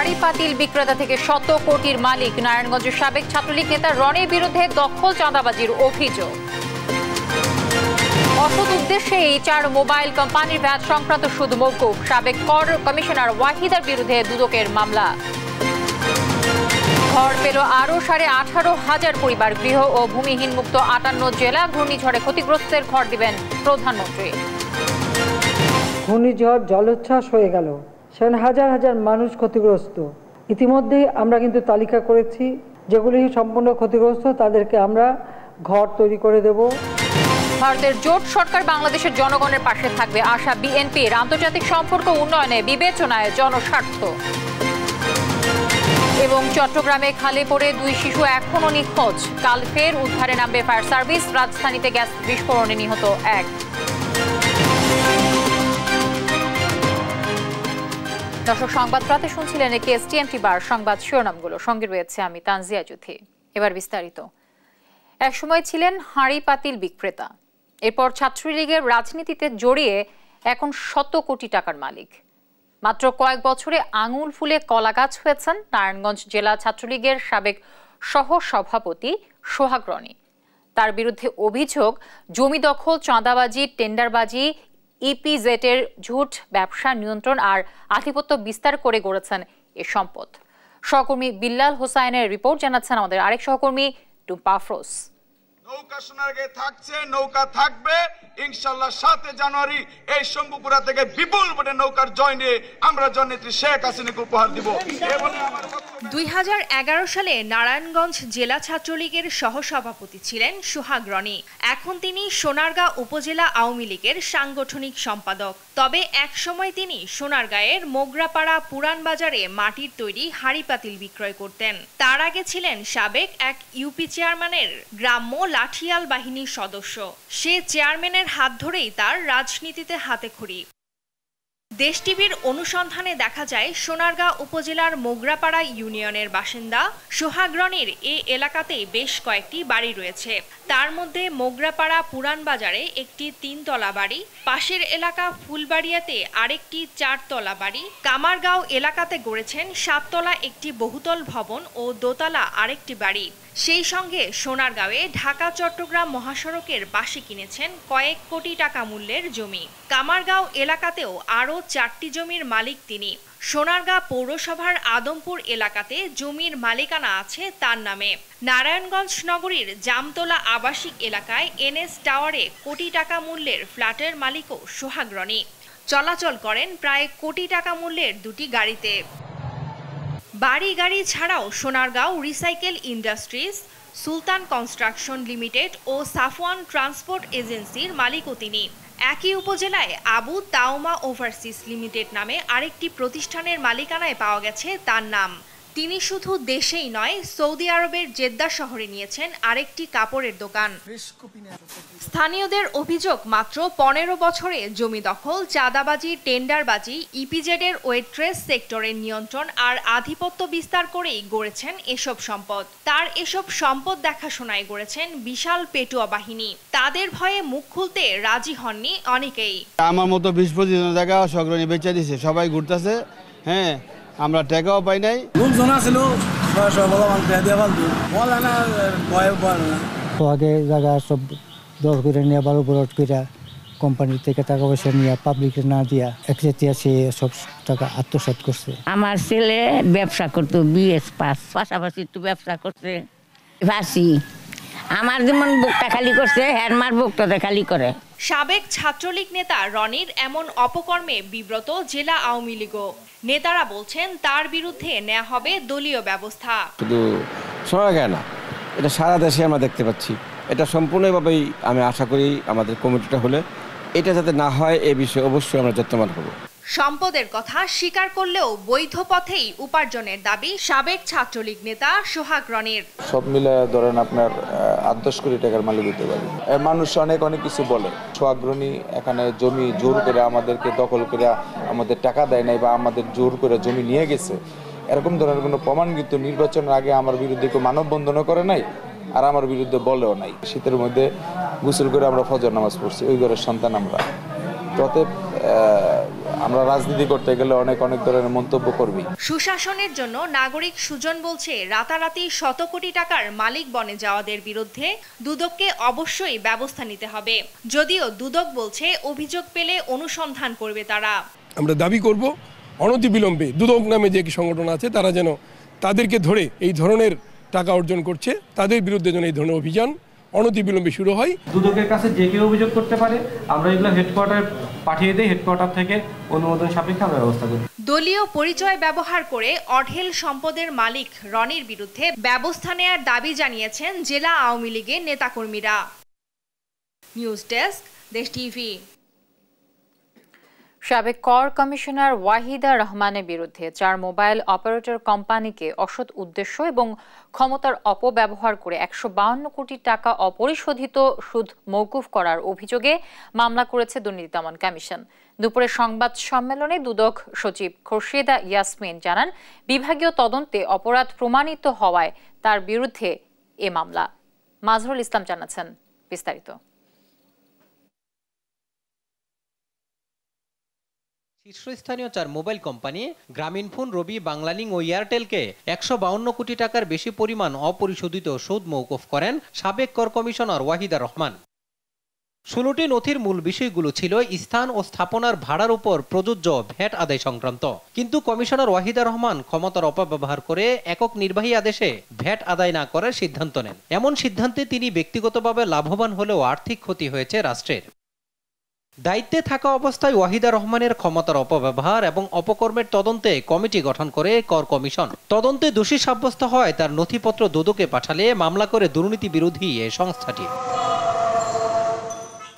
হাড়ি পাতিল বিক্রেতা থেকে শত কোটির মালিক নারায়ণগঞ্জের সাবেক ছাত্রলীগ নেতা রনির বিরুদ্ধে দখল চাঁদাবাজির অভিযোগ। অসৎ উদ্দেশ্যে এই 4 মোবাইল কোম্পানির ভ্যাট সংক্রান্ত সুদ মওকুফ। সাবেক কর কমিশনার ওয়াহিদার বিরুদ্ধে দুদকের মামলা। ঘর পেল আরও 18,500 পরিবার। গৃহ ও ভূমিহীন মুক্ত 58 জেলা। ঘূর্ণিঝড়ে ক্ষতিগ্রস্তের ঘর দিবেন প্রধানমন্ত্রী। ঘূর্ণিঝড় জলোচ্ছ্বাস হয়ে গেল, সেখানে হাজার হাজার মানুষ ক্ষতিগ্রস্ত। ইতিমধ্যেই আমরা কিন্তু তালিকা করেছি, যেগুলি সম্পূর্ণ ক্ষতিগ্রস্ত তাদেরকে আমরা ঘর তৈরি করে দেব। ভারতের জোট সরকার বাংলাদেশের জনগণের পাশে থাকবে আশা বিএনপির। আন্তর্জাতিক সম্পর্ক উন্নয়নে বিবেচনায় জনস্বার্থ। এবং চট্টগ্রামে খালে পড়ে 2 শিশু এখনো নিখোঁজ। কাল ফের উদ্ধারে নামবে ফায়ার সার্ভিস। রাজধানীতে গ্যাস বিস্ফোরণে নিহত 1। দর্শক, সংবাদ প্রাতে শুনছিলেন এসটিএমটি বার সংবাদ শিরোনামগুলো। সঙ্গে রয়েছে আমি তানজিয়া জুথি। এবার বিস্তারিত। একসময় ছিলেন হাঁড়ি পাতিল বিক্রেতা, এরপর ছাত্রলীগের রাজনীতিতে জড়িয়ে এখন শত কোটি টাকার মালিক। মাত্র কয়েক বছরে আঙুল ফুলে কলা গাছ হয়েছেন নারায়ণগঞ্জ জেলা ছাত্রলীগের সাবেক সহ সভাপতি সোহাগ রনি। তার বিরুদ্ধে অভিযোগ জমি দখল, চাঁদাবাজি, টেন্ডারবাজি, ইপিজেটের ঝুট ব্যবসা নিয়ন্ত্রণ আর আধিপত্য বিস্তার করে গড়েছেন এ সম্পদ। সহকর্মী বিল্লাল হোসাইনের রিপোর্ট জানাচ্ছেন আমাদের আরেক সহকর্মী টুম্পা আফরোজ। নৌকা সোনারগাঁয়ে থাকছে, নৌকা থাকবে ইনশাআল্লাহ। 7 জানুয়ারি এই শম্ভুপুরা থেকে বিপুল ভোটে নৌকার জয় নিয়ে আমরা জননেত্রী শেখ হাসিনাকে উপহার দিব। 2011 সালে নারায়ণগঞ্জ জেলা ছাত্রলীগের সহসভাপতি ছিলেন সোহাগ রনি। এখন তিনি সোনারগাঁ উপজেলা আওয়ামী লীগের সাংগঠনিক সম্পাদক। তবে একসময় তিনি সোনারগাঁয়ের মোগরাপাড়া পুরান বাজারে মাটির তৈরি হাঁড়ি পাতিল বিক্রয় করতেন। তার আগে ছিলেন সাবেক এক ইউপি চেয়ারম্যানের গ্রাম্য লাঠিয়াল বাহিনীর সদস্য। সে চেয়ারম্যানের হাত ধরেই তার রাজনীতিতে হাতেখড়ি। দেশ টিভির অনুসন্ধানে দেখা যায় সোনারগাঁ উপজেলার মোগরাপাড়া ইউনিয়নের বাসিন্দা সোহাগ রনির এ এলাকাতেই বেশ কয়েকটি বাড়ি রয়েছে। তার মধ্যে মোগরাপাড়া পুরান বাজারে একটি 3তলা বাড়ি, পাশের এলাকা ফুলবাড়িয়াতে আরেকটি 4তলা বাড়ি, কামারগাঁও এলাকাতে গড়েছেন 7তলা একটি বহুতল ভবন ও দোতলা আরেকটি বাড়ি। সেই সঙ্গে সোনারগাঁওয়ে ঢাকা চট্টগ্রাম মহাসড়কের পাশে কিনেছেন কয়েক কোটি টাকা মূল্যের জমি। কামারগাঁও এলাকাতেও আরও 4টি জমির মালিক তিনি। সোনারগাঁ পৌরসভার আদমপুর এলাকাতে জমির মালিকানা আছে তার নামে। নারায়ণগঞ্জ নগরীর জামতলা আবাসিক এলাকায় এনএস টাওয়ারে কোটি টাকা মূল্যের ফ্ল্যাটের মালিকও সোহাগ রনি। চলাচল করেন প্রায় কোটি টাকা মূল্যের 2টি গাড়িতে। বাড়ি গাড়ি ছাড়াও সোনারগাঁও রিসাইকেল ইন্ডাস্ট্রিজ, সুলতান কনস্ট্রাকশন লিমিটেড ও সাফওয়ান ট্রান্সপোর্ট এজেন্সির মালিকও তিনি। একই উপজেলায় আবু তাওমা ওভারসিজ লিমিটেড নামে আরেকটি প্রতিষ্ঠানের মালিকানায় পাওয়া গেছে তার নাম। তিনি শুধু দেশেই নয়, সৌদি আরবের জেদ্দা শহরে নিয়েছেন আরেকটি কাপড়ের দোকান। স্থানীয়দের অভিযোগ মাত্র 15 বছরে জমি দখল, চাঁদাবাজি, টেন্ডারবাজি, ইপিজেডের ওয়েট্রেস সেক্টরের নিয়ন্ত্রণ আর আধিপত্য বিস্তার করেই গড়েছেন এসব সম্পদ। তার এসব সম্পদ দেখাশোনায় গড়েছেন বিশাল পেটুয়া বাহিনী। তাদের ভয়ে মুখ খুলতে রাজি হননি অনেকেই। আমার মতো 20-25 জায়গা সগরণী বেচে দিছে, সবাই ঘুরতেছে। হ্যাঁ, আমরা টাকাও পাই নাই। আগে জায়গা সব দর করে নিয়ে আবার উপরট করে কোম্পানি থেকে টাকা পয়সা নিয়ে পাবলিকে না দিয়া একচেটিয়া সে সব টাকা আত্মসাৎ করছে। আমার ছেলে ব্যবসা করতো, বিএস পাস, পাশাপাশি একটু ব্যবসা করছে। ভাসি আমার যেমন বুকটা খালি করছে, হ্যারমার বুকটা খালি করে। সাবেক ছাত্রলীগ নেতা রনির এমন অপকর্মে বিব্রত জেলা আওয়ামী লীগও। নেতারা বলছেন তার বিরুদ্ধে নেওয়া হবে দলীয় ব্যবস্থা। শুধু সোনারগাঁয়ে না, এটা সারা দেশে আমরা দেখতে পাচ্ছি। এটা সম্পূর্ণভাবেই আমি আশা করি আমাদের কমিটিটা হলে এটা যাতে না হয় এ বিষয়ে অবশ্যই আমরা যত্নবান হব। সম্পদের কথা স্বীকার করলেও বৈধ পথেই উপার্জনের দাবি সাবেক ছাত্রলীগ নেতা সোহাগ রনির। সব মিলে ধরেন আপনার 8-10 কোটি টাকার মালিক হতে পারে। মানুষ অনেক কিছু বলে। সোহাগ রনি এখানে জমি জোর করে আমাদেরকে দখল করে আমাদের টাকা দেয় নাই বা আমাদের জোর করে জমি নিয়ে গেছে, এরকম ধরনের কোনো প্রমাণ কিন্তু নির্বাচনের আগে আমার বিরুদ্ধে কেউ মানববন্ধনও করে নাই আর আমার বিরুদ্ধে বলেও নাই। শীতের মধ্যে গোসল করে আমরা ফজর নামাজ পড়ছি, ওই ঘরের সন্তান আমরা। অতএব আমরা রাজনীতি করতে গেলে অনেক ধরনের মন্তব্য করবি। সুশাসনের জন্য নাগরিক সুজন বলছে, রাতারাতি শত কোটি টাকার মালিক বনে যাওয়াদের বিরুদ্ধে দুদককে অবশ্যই ব্যবস্থা নিতে হবে। যদিও দুদক বলছে অভিযোগ পেলে অনুসন্ধান করবে তারা। আমরা দাবি করব অনতিবিলম্বে দুদক নামে যে সংগঠন আছে তারা যেন তাদেরকে ধরে এই ধরনের টাকা অর্জন করছে তাদের বিরুদ্ধে যেন এই ধরনের অভিযান অনতিবিলম্বে শুরু হয়। দুদকের কাছে যে কেউ অভিযোগ করতে পারে, আমরা এগুলো হেডকোয়ার্টার পাঠিয়ে দিই, হেডকোয়ার্টার থেকে অনুমোদন সাপেক্ষে আমরা ব্যবস্থা করি। দলীয় পরিচয় ব্যবহার করে অঢেল সম্পদের মালিক রনির বিরুদ্ধে ব্যবস্থা নেয়ার দাবি জানিয়েছেন জেলা আওয়ামী লীগের নেতাকর্মীরা। নিউজ ডেস্ক, দেশ টিভি। সাবেক কর কমিশনার ওয়াহিদা রহমানের বিরুদ্ধে 4 মোবাইল অপারেটর কোম্পানিকে অসৎ উদ্দেশ্য এবং ক্ষমতার অপব্যবহার করে 152 কোটি টাকা অপরিশোধিত সুদ মওকুফ করার অভিযোগে মামলা করেছে দুর্নীতি দমন কমিশন। দুপুরে সংবাদ সম্মেলনে দুদক সচিব খোরশেদা ইয়াসমিন জানান, বিভাগীয় তদন্তে অপরাধ প্রমাণিত হওয়ায় তার বিরুদ্ধে এ মামলা। মাজহারুল ইসলাম জানাচ্ছেন বিস্তারিত। শীর্ষস্থানীয় 4 মোবাইল কোম্পানি গ্রামীণফোন, রবি, বাংলালিংক ও এয়ারটেলকে 152 কোটি টাকার বেশি পরিমাণ অপরিশোধিত সুদ মওকুফ করেন সাবেক কর কমিশনার ওয়াহিদা রহমান। 16টি নথির মূল বিষয়গুলো ছিল স্থান ও স্থাপনার ভাড়ার উপর প্রযোজ্য ভ্যাট আদায় সংক্রান্ত। কিন্তু কমিশনার ওয়াহিদা রহমান ক্ষমতার অপব্যবহার করে একক নির্বাহী আদেশে ভ্যাট আদায় না করার সিদ্ধান্ত নেন। এমন সিদ্ধান্তে তিনি ব্যক্তিগতভাবে লাভবান হলেও আর্থিক ক্ষতি হয়েছে রাষ্ট্রের। দায়িত্বে থাকা অবস্থায় ওয়াহিদা রহমানের ক্ষমতার অপব্যবহার এবং অপকর্মের তদন্তে কমিটি গঠন করে কর কমিশন। তদন্তে দোষী সাব্যস্ত হয় তার নথিপত্র দুদকে পাঠালে মামলা করে দুর্নীতি বিরোধী এই সংস্থাটি।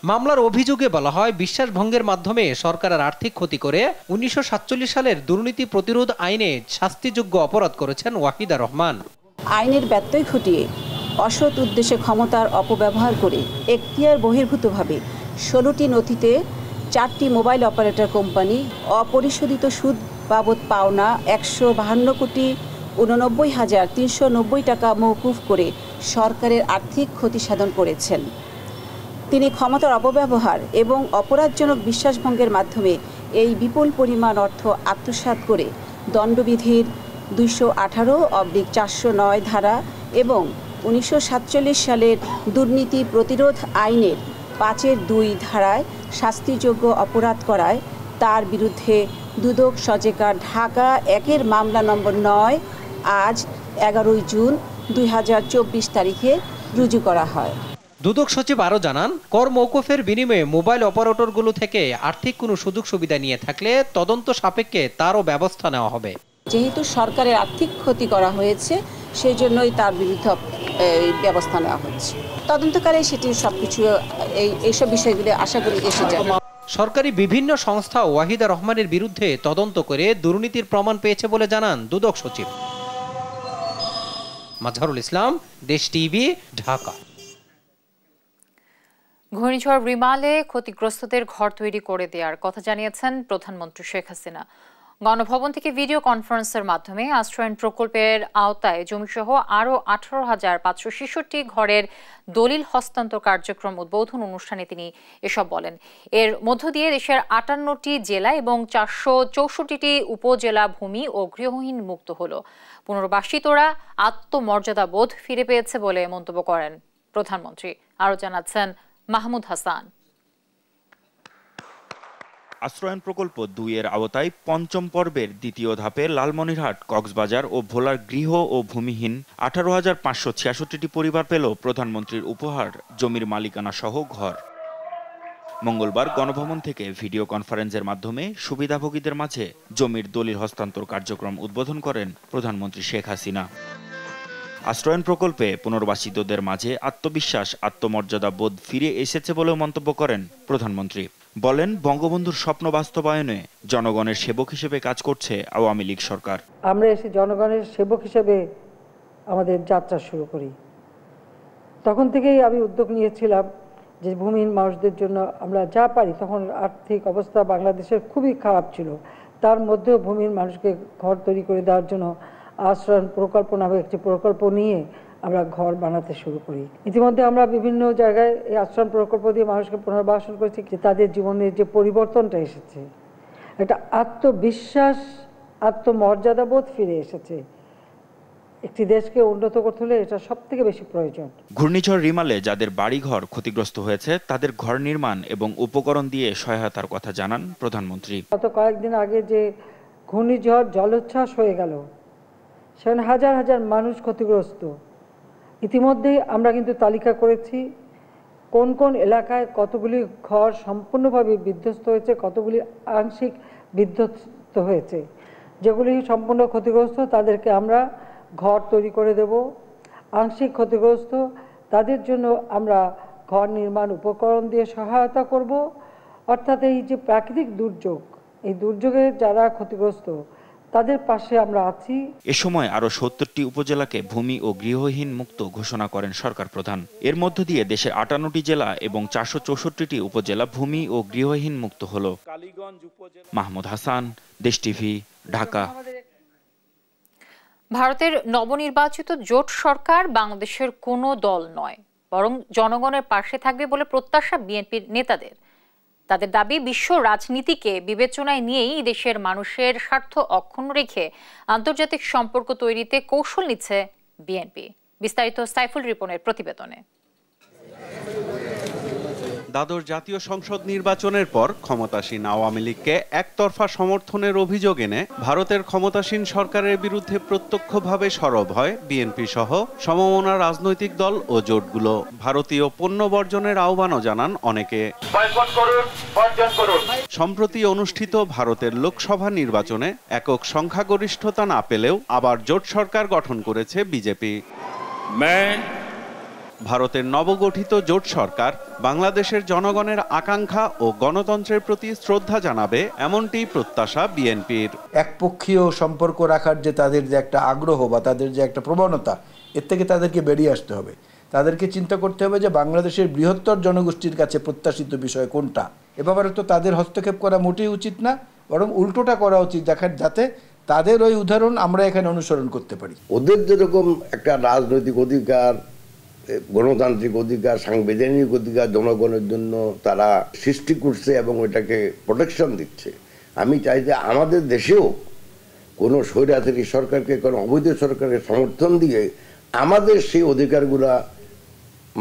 মামলার অভিযোগে বলা হয়, বিশ্বাস ভঙ্গের মাধ্যমে সরকারের আর্থিক ক্ষতি করে 1947 সালের দুর্নীতি প্রতিরোধ আইনে শাস্তিযোগ্য অপরাধ করেছেন ওয়াহিদা রহমান। আইনের ব্যত্যয় ঘটিয়ে অসৎ উদ্দেশ্যে ক্ষমতার অপব্যবহার করে এখতিয়ার বহির্ভূতভাবে 16টি নথিতে 4টি মোবাইল অপারেটর কোম্পানি অপরিশোধিত সুদ বাবদ পাওনা 152,89,390 টাকা মওকুফ করে সরকারের আর্থিক ক্ষতি সাধন করেছেন। তিনি ক্ষমতার অপব্যবহার এবং অপরাধজনক বিশ্বাসভঙ্গের মাধ্যমে এই বিপুল পরিমাণ অর্থ আত্মসাৎ করে দণ্ডবিধির 218/409 ধারা এবং 1947 সালের দুর্নীতি প্রতিরোধ আইনের 5(2) ধারায় শাস্তিযোগ্য অপরাধ করায় তার বিরুদ্ধে দুদক সজেকার ঢাকা 1-এর মামলা নম্বর 9 আজ 11 জুন 2024 তারিখে রুজু করা হয়। দুদক সচিব আরও জানান, কর মওকুফের বিনিময়ে মোবাইল অপারেটরগুলো থেকে আর্থিক কোনো সুযোগ সুবিধা নিয়ে থাকলে তদন্ত সাপেক্ষে তারও ব্যবস্থা নেওয়া হবে। যেহেতু সরকারের আর্থিক ক্ষতি করা হয়েছে, সেই জন্যই তার বিরুদ্ধে ব্যবস্থা নেওয়া হচ্ছে। তদন্তকালে সেটি সবকিছু এইসব বিষয়গুলো আশা করি এসে যাবে। সরকারি বিভিন্ন সংস্থা ওয়াহিদা রহমানের বিরুদ্ধে তদন্ত করে দুর্নীতির প্রমাণ পেয়েছে বলে জানান দুদক সচিব। মাজহারুল ইসলাম, দেশ টিভি, ঢাকা। ঘূর্ণিঝড় রিমালে ক্ষতিগ্রস্তদের ঘর তৈরি করে দেওয়ার কথা জানিয়েছেন প্রধানমন্ত্রী শেখ হাসিনা। গণভবন থেকে ভিডিও কনফারেন্সের মাধ্যমে আশ্রয়ণ প্রকল্পের আওতায় জমিসহ আরও 18,566 ঘরের দলিল হস্তান্তর কার্যক্রম উদ্বোধন অনুষ্ঠানে তিনি এসব বলেন। এর মধ্য দিয়ে দেশের 58টি জেলা এবং 464টি উপজেলা ভূমি ও গৃহহীন মুক্ত হল। পুনর্বাসিতরা আত্মমর্যাদা বোধ ফিরে পেয়েছে বলে মন্তব্য করেন প্রধানমন্ত্রী। আরও জানাচ্ছেন মাহমুদ হাসান। আশ্রয়ণ প্রকল্প 2-এর আওতায় পঞ্চম পর্বের দ্বিতীয় ধাপে লালমনিরহাট, কক্সবাজার ও ভোলার গৃহ ও ভূমিহীন 18,566টি পরিবার পেল প্রধানমন্ত্রীর উপহার জমির মালিকানা সহ ঘর। মঙ্গলবার গণভবন থেকে ভিডিও কনফারেন্সের মাধ্যমে সুবিধাভোগীদের মাঝে জমির দলিল হস্তান্তর কার্যক্রম উদ্বোধন করেন প্রধানমন্ত্রী শেখ হাসিনা। আশ্রয়ণ প্রকল্পে পুনর্বাসিতদের মাঝে আত্মবিশ্বাস, আত্মমর্যাদা বোধ ফিরে এসেছে বলেও মন্তব্য করেন প্রধানমন্ত্রী। বলেন, বঙ্গবন্ধুর স্বপ্ন বাস্তবায়নে জনগণের সেবক হিসেবে কাজ করছে আওয়ামী লীগ সরকার। আমরা এসে জনগণের সেবক হিসেবে আমাদের যাত্রা শুরু করি। তখন থেকেই আমি উদ্যোগ নিয়েছিলাম যে ভূমিহীন মানুষদের জন্য আমরা যা পারি, তখন আর্থিক অবস্থা বাংলাদেশের খুবই খারাপ ছিল, তার মধ্যেও ভূমিহীন মানুষকে ঘর তৈরি করে দেওয়ার জন্য আশ্রয়ণ প্রকল্প নামে একটি প্রকল্প নিয়ে আমরা ঘর বানাতে শুরু করি। ইতিমধ্যে আমরা বিভিন্ন জায়গায় এই আশ্রয়ণ প্রকল্প দিয়ে মানুষকে পুনর্বাসন করেছি, যে তাদের জীবনের যে পরিবর্তনটা এসেছে, একটা আত্মবিশ্বাস, আত্মমর্যাদাবোধ ফিরে এসেছে। একটি দেশকে উন্নত করতে হলে এটা সবথেকে বেশি প্রয়োজন। ঘূর্ণিঝড় রিমালে যাদের বাড়িঘর ক্ষতিগ্রস্ত হয়েছে তাদের ঘর নির্মাণ এবং উপকরণ দিয়ে সহায়তার কথা জানান প্রধানমন্ত্রী। গত কয়েকদিন আগে যে ঘূর্ণিঝড় জলোচ্ছ্বাস হয়ে গেল, সেখানে হাজার হাজার মানুষ ক্ষতিগ্রস্ত। ইতিমধ্যেই আমরা কিন্তু তালিকা করেছি কোন কোন এলাকায় কতগুলি ঘর সম্পূর্ণভাবে বিধ্বস্ত হয়েছে, কতগুলি আংশিক বিধ্বস্ত হয়েছে। যেগুলি সম্পূর্ণ ক্ষতিগ্রস্ত তাদেরকে আমরা ঘর তৈরি করে দেব। আংশিক ক্ষতিগ্রস্ত তাদের জন্য আমরা ঘর নির্মাণ উপকরণ দিয়ে সহায়তা করব। অর্থাৎ এই যে প্রাকৃতিক দুর্যোগ, এই দুর্যোগে যারা ক্ষতিগ্রস্ত তাদের পাশে আমরা আছি। এ সময় আরো ৭০টি উপজেলাকে ভূমি ও গৃহহীন মুক্ত ঘোষণা করেন সরকার প্রধান। এর মধ্য দিয়ে দেশের ৫৮টি জেলা এবং ৪৬৪টি উপজেলা ভূমি ও গৃহহীন মুক্ত হলো। মাহমুদ হাসান, দেশ টিভি, ঢাকা। ভারতের নবনির্বাচিত জোট সরকার বাংলাদেশের কোনো দল নয়, বরং জনগণের পাশে থাকবে বলে প্রত্যাশা বিএনপির নেতাদের। তাদের দাবি, বিশ্ব রাজনীতিকে বিবেচনায় নিয়েই দেশের মানুষের স্বার্থ অক্ষুণ্ণ রেখে আন্তর্জাতিক সম্পর্ক তৈরিতে কৌশল নিচ্ছে বিএনপি। বিস্তারিত সাইফুল রিপনের প্রতিবেদনে। দ্বাদশ জাতীয় সংসদ নির্বাচনের পর ক্ষমতাসীন আওয়ামী লীগকে একতরফা সমর্থনের অভিযোগ এনে ভারতের ক্ষমতাসীন সরকারের বিরুদ্ধে প্রত্যক্ষভাবে সরব হয় বিএনপি সহ সমমনা রাজনৈতিক দল ও জোটগুলো। ভারতীয় পণ্য বর্জনের আহ্বানও জানান অনেকে। সম্প্রতি অনুষ্ঠিত ভারতের লোকসভা নির্বাচনে একক সংখ্যাগরিষ্ঠতা না পেলেও আবার জোট সরকার গঠন করেছে বিজেপি। ভারতের নবগঠিত জোট সরকার বাংলাদেশের জনগণের আকাঙ্ক্ষা ও গণতন্ত্রের প্রতি শ্রদ্ধা জানাবে, এমনটি প্রত্যাশা বিএনপির। একপক্ষীয় সম্পর্ক রাখার যে তাদের যে একটা আগ্রহ বা তাদের যে একটা প্রবণতা, এর থেকে তাদেরকে বেরিয়ে আসতে হবে। তাদেরকে চিন্তা করতে হবে যে বাংলাদেশের বৃহত্তর জনগোষ্ঠীর কাছে প্রত্যাশিত বিষয় কোনটা। এ ব্যাপারে তো তাদের হস্তক্ষেপ করা মোটেই উচিত না, বরং উল্টোটা করা উচিত, যাতে তাদের ওই উদাহরণ আমরা এখানে অনুসরণ করতে পারি। ওদের যেরকম একটা রাজনৈতিক অধিকার, গণতান্ত্রিক অধিকার, সাংবিধানিক অধিকার জনগণের জন্য তারা সৃষ্টি করছে এবং ওইটাকে প্রোটেকশন দিচ্ছে, আমি চাই যে আমাদের দেশেও কোনো স্বৈরাচারী সরকারকে, কোনো অবৈধ সরকারকে সমর্থন দিয়ে আমাদের সেই অধিকারগুলা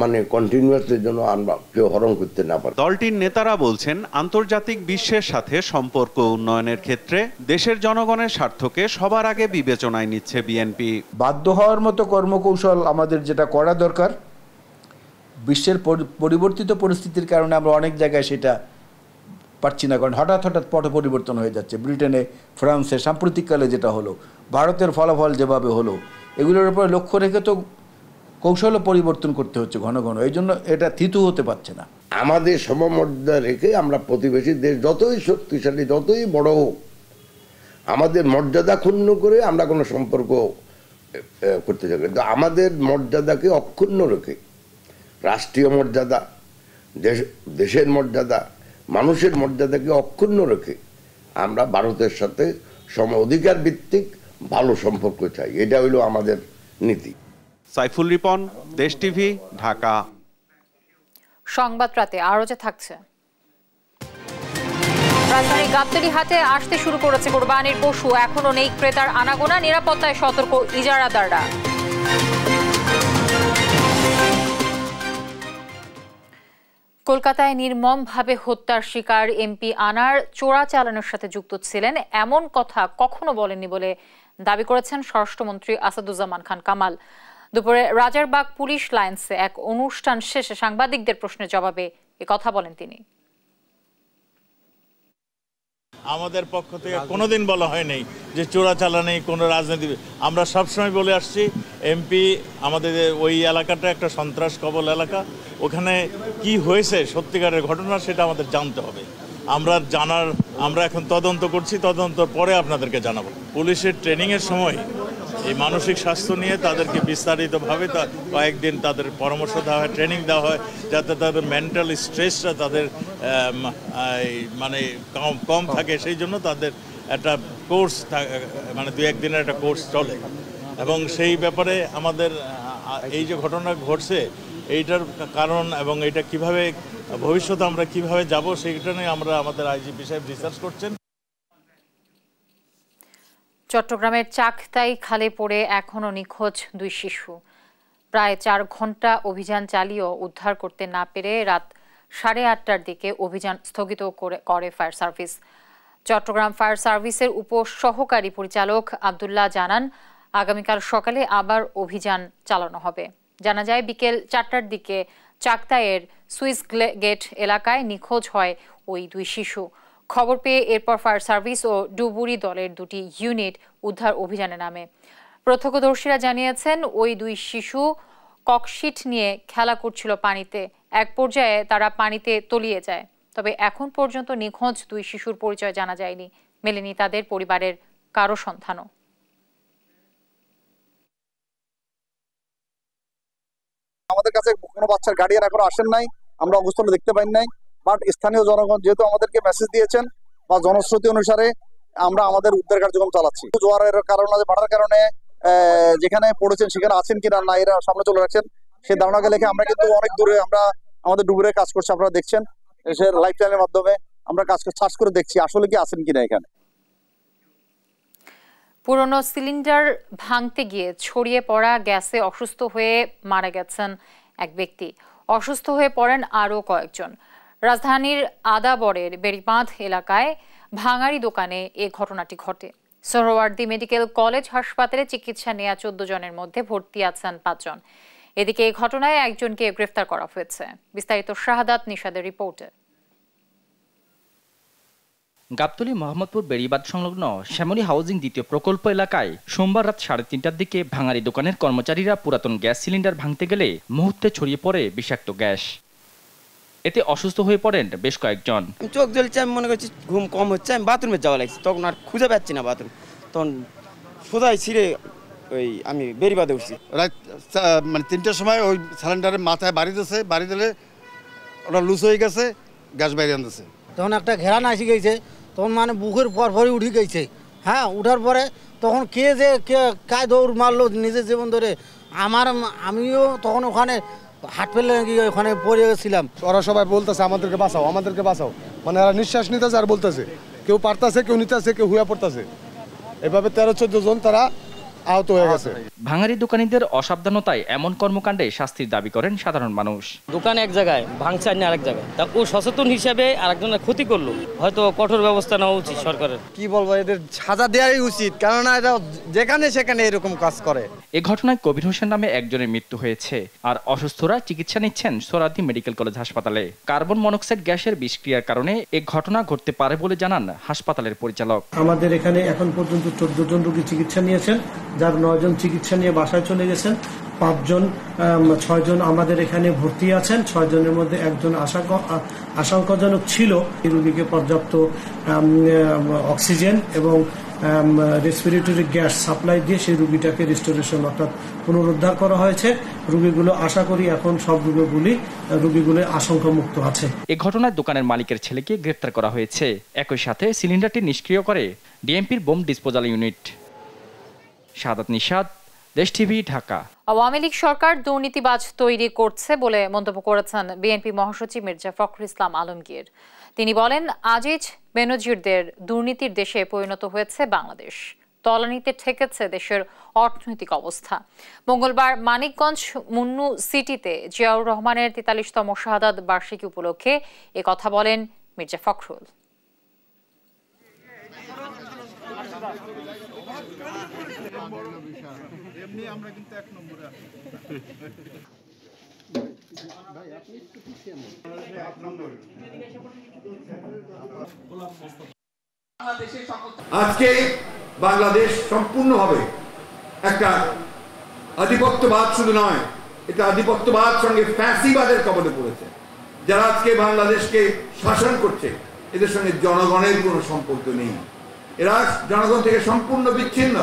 মানে কন্টিনিউয়াসের জন্য আমরা কেউ হরণ করতে না পারি। দলটির নেতারা বলছেন, আন্তর্জাতিক বিশ্বের সাথে সম্পর্ক উন্নয়নের ক্ষেত্রে দেশের জনগণের স্বার্থকে সবার আগে বিবেচনায় নিচ্ছে বিএনপি। বাধ্য হওয়ার মতো কর্মকৌশল আমাদের যেটা করা দরকার, বিশ্বের পরিবর্তিত পরিস্থিতির কারণে আমরা অনেক জায়গায় সেটা পারছি না, কারণ হঠাৎ পট পরিবর্তন হয়ে যাচ্ছে। ব্রিটেনে, ফ্রান্সে সাম্প্রতিককালে যেটা হলো, ভারতের ফলাফল যেভাবে হলো, এগুলোর উপরে লক্ষ্য রেখে তো কৌশল পরিবর্তন করতে হচ্ছে ঘন ঘন। এই জন্য এটা থিতু হতে পারছে না। আমাদের সমমর্যাদা রেখে আমরা প্রতিবেশী দেশ যতই শক্তিশালী, যতই বড় হোক, আমাদের মর্যাদা ক্ষুণ্ণ করে আমরা কোনো সম্পর্ক করতে চাই। কিন্তু আমাদের মর্যাদাকে অক্ষুণ্ণ রেখে, রাষ্ট্রীয় মর্যাদা, দেশের মর্যাদা, মানুষের মর্যাদাকে অক্ষুণ্ণ রেখে আমরা ভারতের সাথে সম অধিকার ভিত্তিক ভালো সম্পর্ক চাই। এটা হইল আমাদের নীতি। সাইফুল রিপন, দেশ টিভি, ঢাকা। সংবাদ রাতে আরো যে থাকছে, রাজধানীর গাবতলী হাটে আসতে শুরু করেছে কোরবানির পশু, এখনো নেই ক্রেতার আনাগোনা, নিরাপত্তায় সতর্ক ইজারাদাররা। কলকাতায় নির্মমভাবে হত্যার শিকার এমপি আনার চোরাচালানের সাথে যুক্ত ছিলেন এমন কথা কখনো বলেননি বলে দাবি করেছেন স্বরাষ্ট্রমন্ত্রী আসাদুজ্জামান খান কামাল। দুপুরে রাজারবাগ পুলিশ লাইন্সে এক অনুষ্ঠান শেষে সাংবাদিকদের প্রশ্নের জবাবে কথা বলেন তিনি। আমাদের পক্ষ থেকে কোনোদিন বলা হয়নি যে চোরাচালানি কোনো রাজনীতি। আমরা সবসময় বলে আসছি, এমপি আমাদের ওই এলাকাটা একটা সন্ত্রাস কবল এলাকা, ওখানে কি হয়েছে সত্যিকারের ঘটনা সেটা আমাদের জানতে হবে। আমরা এখন তদন্ত করছি, তদন্তর পরে আপনাদেরকে জানাবো। পুলিশের ট্রেনিংয়ের সময় এই মানসিক স্বাস্থ্য নিয়ে তাদেরকে বিস্তারিতভাবে কয়েকদিন তাদের পরামর্শ দেওয়া হয়, ট্রেনিং দেওয়া হয়, যাতে তাদের মেন্টাল স্ট্রেসটা তাদের মানে কম থাকে। সেই জন্য তাদের একটা কোর্স মানে 2-1 দিনের একটা কোর্স চলে, এবং সেই ব্যাপারে আমাদের এই যে ঘটনা ঘটছে এইটার কারণ এবং এটা কিভাবে ভবিষ্যতে আমরা কিভাবে যাব সেইটা নিয়ে আমরা আমাদের আইজিপি সাহেব রিসার্চ করছেন। চট্টগ্রামের চাকতাই খালে পড়ে এখনো নিখোঁজ 2 শিশু। প্রায় 4 ঘন্টা অভিযান চালিয়েও উদ্ধার করতে না পেরে রাত 8:30টার দিকে অভিযান স্থগিত করে ফায়ার সার্ভিস। চট্টগ্রাম ফায়ার সার্ভিসের উপসহকারী পরিচালক আব্দুল্লাহ জানান, আগামীকাল সকালে আবার অভিযান চালানো হবে। জানা যায় বিকেল 4টার দিকে চাকতাইয়ের সুইস গেট এলাকায় নিখোঁজ হয় ওই 2 শিশু। খবর পেয়ে এরপর ফায়ার সার্ভিস ও ডুবুরি দলের 2টি ইউনিট উদ্ধার অভিযানে নামে। প্রত্যক্ষদর্শীরা জানিয়েছেন ওই 2 শিশু ককশিট নিয়ে খেলা করছিল পানিতে। এক পর্যায়ে তারা পানিতে তলিয়ে যায়। তবে এখন পর্যন্ত নিখোঁজ 2 শিশুর পরিচয় জানা যায়নি, মেলেনি তাদের পরিবারের কারো সন্ধানও। আমাদের কাছে কোনো বাচ্চার গার্ডিয়ান এখনো আসেন নাই, আমরা অবস্থান দেখতে পাই নাই। বাট স্থানীয় জনগণ যেহেতু আমাদেরকে মেসেজ দিয়েছেন বা জনশ্রুতি অনুসারে আমরা আমাদের উদ্ধার কার্যক্রম চালাচ্ছি। জোয়ারের কারণে, বাড়ার কারণে যেখানে পড়েছেন সেখানে আছেন কিনা না এরা সামনে চলে রাখছেন সেই ধারণাকে লেখে আমরা কিন্তু অনেক দূরে আমরা আমাদের ডুবুরে কাজ করছি। আপনারা দেখছেন সে লাইফ লাইনের মাধ্যমে আমরা কাজ সার্চ করে দেখছি আসলে কি আছেন কিনা এখানে। পুরনো সিলিন্ডার ভাঙতে গিয়ে ছড়িয়ে পড়া গ্যাসে অসুস্থ হয়ে মারা গেছেন এক ব্যক্তি। অসুস্থ হয়ে পড়েন আরও কয়েকজন। রাজধানীর আদাবরের বেড়িবাঁধ এলাকায় ভাঙাড়ি দোকানে এ ঘটনাটি ঘটে। সোহরাওয়ার্দী মেডিকেল কলেজ হাসপাতালে চিকিৎসা নেওয়া 14 জনের মধ্যে ভর্তি আছেন 5 জন। এদিকে এই ঘটনায় একজনকে গ্রেফতার করা হয়েছে। বিস্তারিত শাহাদাত নিশাদের রিপোর্টে। গাবতলী মোহাম্মদপুর বেড়িবাঁধ সংলগ্ন শ্যামলী হাউজিং দ্বিতীয় প্রকল্প এলাকায় সোমবার রাত 3:30টার দিকে ভাঙাড়ি দোকানের কর্মচারীরা পুরাতন গ্যাস সিলিন্ডার ভাঙতে গেলে মুহূর্তে ছড়িয়ে পড়ে বিষাক্ত গ্যাস। এতে অসুস্থ হয়ে পড়েন বেশ কয়েকজন। চোখ জ্বলছে, আমি মনে করছি ঘুম কম হচ্ছে, আমি বাথরুমে যাওয়া লাগছে, তখন আর খুঁজে পাচ্ছি না বাথরুম, তখন সোজাই ছিঁড়ে ওই আমি বেড়িবাঁধে উঠছি। রাত মানে 3টার সময় ওই সিলিন্ডারের মাথায় বাড়ি দিয়েছে, বাড়ি দিলে ওটা লুজ হয়ে গেছে, গ্যাস বাইরে আনতেছে। তখন একটা ঘেরান আসি গেছে, তখন মানে বুকের পরপরই উঠে গেছে। হ্যাঁ, উঠার পরে তখন কে কায় দৌড় মারলো নিজের জীবন ধরে আমিও তখন ওখানে হাট ফেলে ওখানে পড়ে গেছিলাম। ওরা সবাই বলতেছে আমাদেরকে বাঁচাও, আমাদেরকে বাঁচাও, মানে এরা নিঃশ্বাস নিতেছে আর বলতেছে, কেউ পারতেছে, কেউ নিতেছে, কেউ হুয়া পড়তেছে। এভাবে 13-14 জন তারা আহত হয়ে গেছে। ভাঙাড়ি দোকানীদের অসাবধানতায় এমন কর্মকাণ্ডে শাস্তির দাবি করেন সাধারণ মানুষ। দোকান এক জায়গায় ভাঙছে আর আরেক জায়গায়, তা ও সচেতন হিসাবে আরেকজনের ক্ষতি করলো, হয়তো কঠোর ব্যবস্থা নেওয়া উচিত সরকারের। কি বলবো, এদের সাজা দেওয়াই উচিত, কেননা এরা যেখানে সেখানে এরকম কাজ করে। এ ঘটনায় কবির হোসেন নামে একজনের মৃত্যু হয়েছে, আর অসুস্থরা চিকিৎসা নিচ্ছেন সোহরাওয়ার্দী মেডিকেল কলেজ হাসপাতালে। কার্বন মনোক্সাইড গ্যাসের বিষক্রিয়ার কারণে এ ঘটনা ঘটতে পারে বলে জানান হাসপাতালের পরিচালক। আমাদের এখানে এখন পর্যন্ত 14 জন রোগী চিকিৎসা নিয়েছেন, যার 9 জন চিকিৎসা নিয়ে বাসায় চলে গেছেন। 6 জন আমাদের এখানে ভর্তি আছেন। 6 জনের মধ্যে একজন আশঙ্কাজনক ছিল। এই রোগীকে পর্যাপ্ত অক্সিজেন এবং রেসপিরেটরি গ্যাস সাপ্লাই দিয়ে সেই রোগীটাকে রিস্টোরেশন অর্থাৎ পুনরুদ্ধার করা হয়েছে। রোগীগুলো আশা করি এখন সব রোগীগুলো আশঙ্কামুক্ত আছে। এই ঘটনায় দোকানের মালিকের ছেলেকে গ্রেফতার করা হয়েছে। একই সাথে সিলিন্ডারটি নিষ্ক্রিয় করে ডিএমপির বোম ডিসপোজাল ইউনিট। শাহাদাত নিশাদ, দেশ টিভি, ঢাকা। আওয়ামী লীগ সরকার দুর্নীতিবাজ তৈরি করছে বলে মন্তব্য করেছেন বিএনপি মহাসচিব মির্জা ফখরুল ইসলাম আলমগীর। তিনি বলেন, আজিজ বেনজিরদের দুর্নীতির দেশে পরিণত হয়েছে বাংলাদেশ। তলানিতে ঠেকেছে দেশের অর্থনৈতিক অবস্থা। মঙ্গলবার মানিকগঞ্জ মুন্নু সিটিতে জিয়াউর রহমানের 43তম শাহাদাত বার্ষিকী উপলক্ষে এ কথা বলেন মির্জা ফখরুল। আজকে বাংলাদেশ সম্পূর্ণভাবে একটা আধিপত্যবাদ শুধু নয়, এটা আধিপত্যবাদ সঙ্গে ফ্যাসিবাদের কবলে পড়েছে। যারা আজকে বাংলাদেশকে শাসন করছে এদের সঙ্গে জনগণের কোনো সম্পর্ক নেই, এরা জনগণ থেকে সম্পূর্ণ বিচ্ছিন্ন।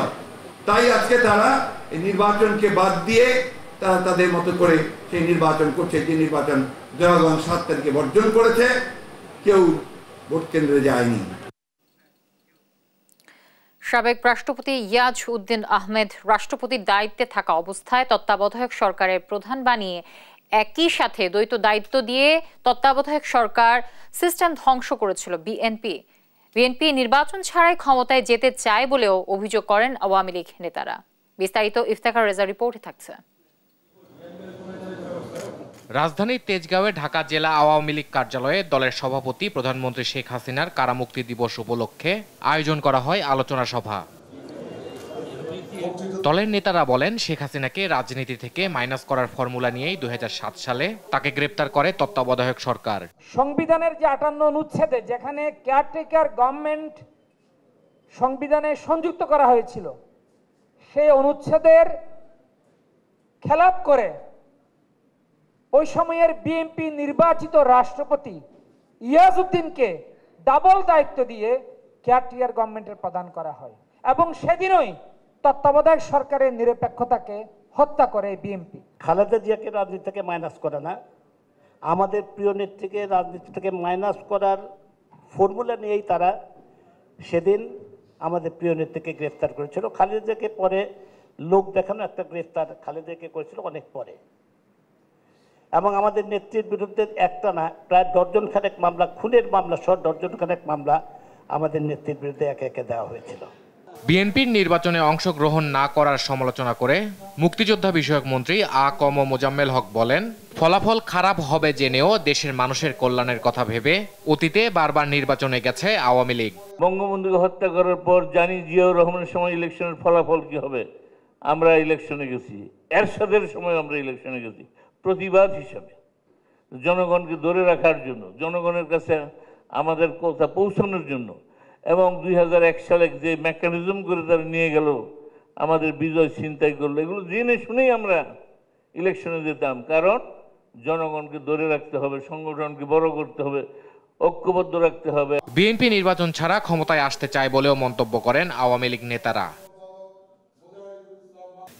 তাই আজকে তারা এই নির্বাচনকে বাদ দিয়ে তারা তাদের মতো করে সেই নির্বাচন করছে, যে নির্বাচন জনগণ 7 তারিখে বর্জন করেছে, কেউ ভোট কেন্দ্রে যায়নি। সাবেক রাষ্ট্রপতি ইয়াজ উদ্দিন আহমেদ রাষ্ট্রপতির দায়িত্বে থাকা অবস্থায় তত্ত্বাবধায়ক সরকারের প্রধান বানিয়ে একই সাথে দ্বৈত দায়িত্ব দিয়ে তত্ত্বাবধায়ক সরকার সিস্টেম ধ্বংস করেছিল বিএনপি। বিএনপি নির্বাচন ছাড়াই ক্ষমতায় যেতে চায় বলেও অভিযোগ করেন আওয়ামী লীগ নেতারা। বিস্তারিত ইফতেখার রেজা রিপোর্টে থাকছে। রাজধানীর তেজগাঁওয়ে ঢাকা জেলা আওয়ামী লীগ কার্যালয়ে দলের সভাপতি প্রধানমন্ত্রী শেখ হাসিনার কারামুক্তি দিবস উপলক্ষে আয়োজন করা হয় আলোচনা সভা। দলের নেতারা বলেন, শেখ হাসিনাকে রাজনীতি থেকে মাইনাস করার ফর্মুলা নিয়েই 2007 সালে তাকে গ্রেপ্তার করে তত্ত্বাবধায়ক সরকার। সংবিধানের যে 58 অনুচ্ছেদে যেখানে কেয়ারটেকার গভর্নমেন্ট সংবিধানে সংযুক্ত করা হয়েছিল, সেই অনুচ্ছেদের খেলাপ করে ওই সময়ের বিএনপি নির্বাচিত রাষ্ট্রপতি ইয়াজউদ্দিনকে ডাবল দায়িত্ব দিয়ে কেয়ারটেকার গভর্নমেন্টের প্রদান করা হয় এবং সেদিনই তত্ত্বাবধায়ক সরকারের নিরপেক্ষতাকে হত্যা করে বিএনপি। খালেদা জিয়াকে রাজনীতি থেকে মাইনাস করে না, আমাদের প্রিয় নেত্রীকে রাজনীতি থেকে মাইনাস করার ফর্মুলা নিয়েই তারা সেদিন আমাদের প্রিয় নেত্রীকে গ্রেফতার করেছিল। খালেদাকে পরে লোক দেখানো একটা গ্রেফতার খালেদাকে করেছিল অনেক পরে, এবং আমাদের নেত্রীর বিরুদ্ধে একটা না প্রায় ডজন খানেক মামলা, খুনের মামলা সহ ডজন খানেক মামলা আমাদের নেত্রীর বিরুদ্ধে একে একে দেওয়া হয়েছিল। বিএনপির নির্বাচনে অংশগ্রহণ না করার সমালোচনা করে মুক্তিযোদ্ধা বিষয়ক মন্ত্রী আ.ক.ম মোজাম্মেল হক বলেন, ফলাফল খারাপ হবে জেনেও দেশের মানুষের কল্যাণের কথা ভেবে অতীতে বারবার নির্বাচনে গেছে আওয়ামী লীগ। বঙ্গবন্ধুকে হত্যা করার পর জানি জিয়াউর রহমানের সময় ইলেকশনের ফলাফল কি হবে, আমরা ইলেকশনে গেছি। এরশাদের সময় আমরা ইলেকশনে গেছি প্রতিবাদ হিসাবে, জনগণকে ধরে রাখার জন্য, জনগণের কাছে আমাদের কথা পৌঁছানোর জন্য, এবং 2001 সালে যে মেকানিজম করে তারা নিয়ে গেল, আমাদের বিজয় ছিনতাই করলো, এগুলো জেনে শুনেই আমরা ইলেকশনে যেতাম। কারণ জনগণকে ধরে রাখতে হবে, সংগঠনকে বড় করতে হবে, ঐক্যবদ্ধ রাখতে হবে। বিএনপি নির্বাচন ছাড়া ক্ষমতায় আসতে চায় বলেও মন্তব্য করেন আওয়ামী লীগ নেতারা।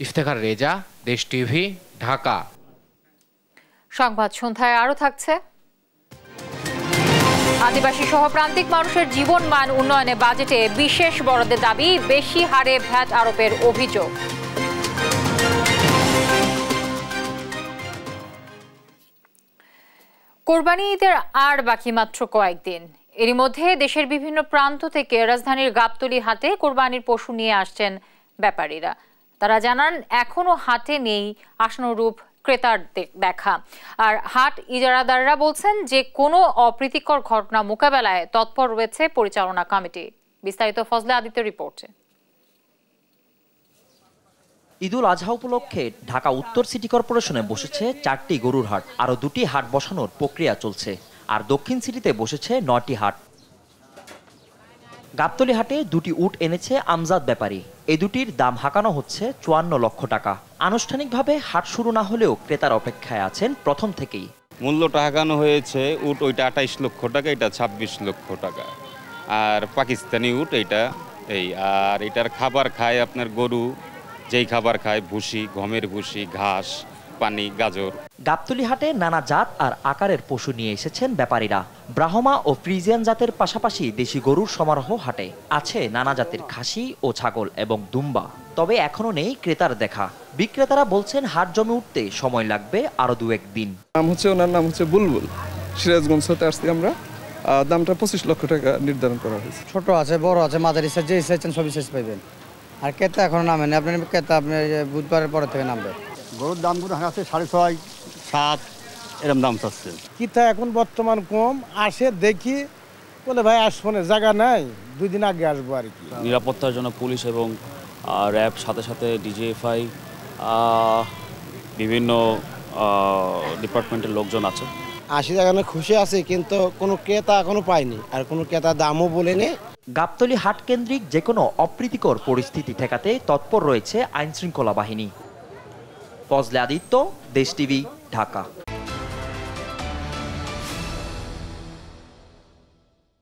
ইফতেখার রেজা, দেশ টিভি, ঢাকা। সংবাদ সন্ধ্যায় আরো থাকছে। আদিবাসী সহ প্রান্তিক মানুষের জীবন মান উন্নয়নে বাজেটে বিশেষ বরাদ্দের দাবি, বেশি হারে ভ্যাট আরোপের অভিযোগ। কোরবানি ঈদের আর বাকি মাত্র কয়েকদিন। এরই মধ্যে দেশের বিভিন্ন প্রান্ত থেকে রাজধানীর গাবতলী হাটে কোরবানির পশু নিয়ে আসছেন ব্যাপারীরা। তারা জানান, এখনো হাটে নেই আশানুরূপ ক্রেতার দেখা। আর হাট ইজারাদাররা বলছেন যে কোনো অপ্রীতিকর ঘটনা মোকাবেলায় তৎপর রয়েছে পরিচালনা কমিটি। বিস্তারিত ফজলে আদিত্যের রিপোর্টে। ঈদুল আজহা উপলক্ষে ঢাকা উত্তর সিটি কর্পোরেশনে বসেছে 4টি গরুর হাট, আরও 2টি হাট বসানোর প্রক্রিয়া চলছে। আর দক্ষিণ সিটিতে বসেছে 9টি হাট। গাবতলী হাটে 2টি উট এনেছে আমজাদ ব্যাপারী। এই দুটির দাম হাঁকানো হচ্ছে 54 লক্ষ টাকা। আনুষ্ঠানিকভাবে হাট শুরু না হলেও ক্রেতার অপেক্ষায় আছেন প্রথম থেকেই। মূল্যটা হাঁকানো হয়েছে, উট ওইটা 28 লক্ষ টাকা, এটা 26 লক্ষ টাকা। আর পাকিস্তানি উট এইটা আর এটার খাবার খায় আপনার গরু, যেই খাবার খায় ভুসি, গমের ভুসি, ঘাস, পানি, গাজর। গাবতলী হাটে নানা জাত আর আকারের পশু নিয়ে এসেছেন ব্যাপারীরা। ব্রাহ্মা ও ফ্রিজিয়ান জাতের পাশাপাশি দেশি গরুর সমারোহ হাটে। আছে নানা জাতের খাসি ও ছাগল এবং দুম্বা। তবে এখনো নেই ক্রেতার দেখা। বিক্রেতারা বলছেন হাট জমে উঠতে সময় লাগবে আরো 2-1 দিন। ওনার নাম হচ্ছে বুলবুল, সিরাজগঞ্জ হতে আসছি আমরা। দামটা 25 লক্ষ টাকা নির্ধারণ করা হয়েছে। ছোট আছে, বড় আছে, মাঝারি সাইজ, যে চাইছেন সবই সাইজ পাইবেন। আর ক্রেতা এখনো নামেন, আপনার ক্রেতা আপনি বুধবারের পরে থেকে নামবে। গরুর দামগুলো আছে 6.5, 7 এরকম দাম চাচ্ছে। কিতা এখন বর্তমান কম আসে, দেখি বলে ভাই আসবো না, জায়গা নাই, 2 দিন আগে আসবো আর কি। নিরাপত্তার জন্য পুলিশ এবং র্যাব, সাথে সাথে ডিজিএফআই, বিভিন্ন ডিপার্টমেন্টের লোকজন আছে। 80 টাকা খুশি আছে, কিন্তু কোনো ক্রেতা এখনো পাইনি, আর কোনো ক্রেতা দামও বলেনি। গাবতলী হাট কেন্দ্রিক যে কোনো অপ্রীতিকর পরিস্থিতি ঠেকাতে তৎপর রয়েছে আইনশৃঙ্খলা বাহিনী। ফজলে আদিত্য, দেশ টিভি, ঢাকা।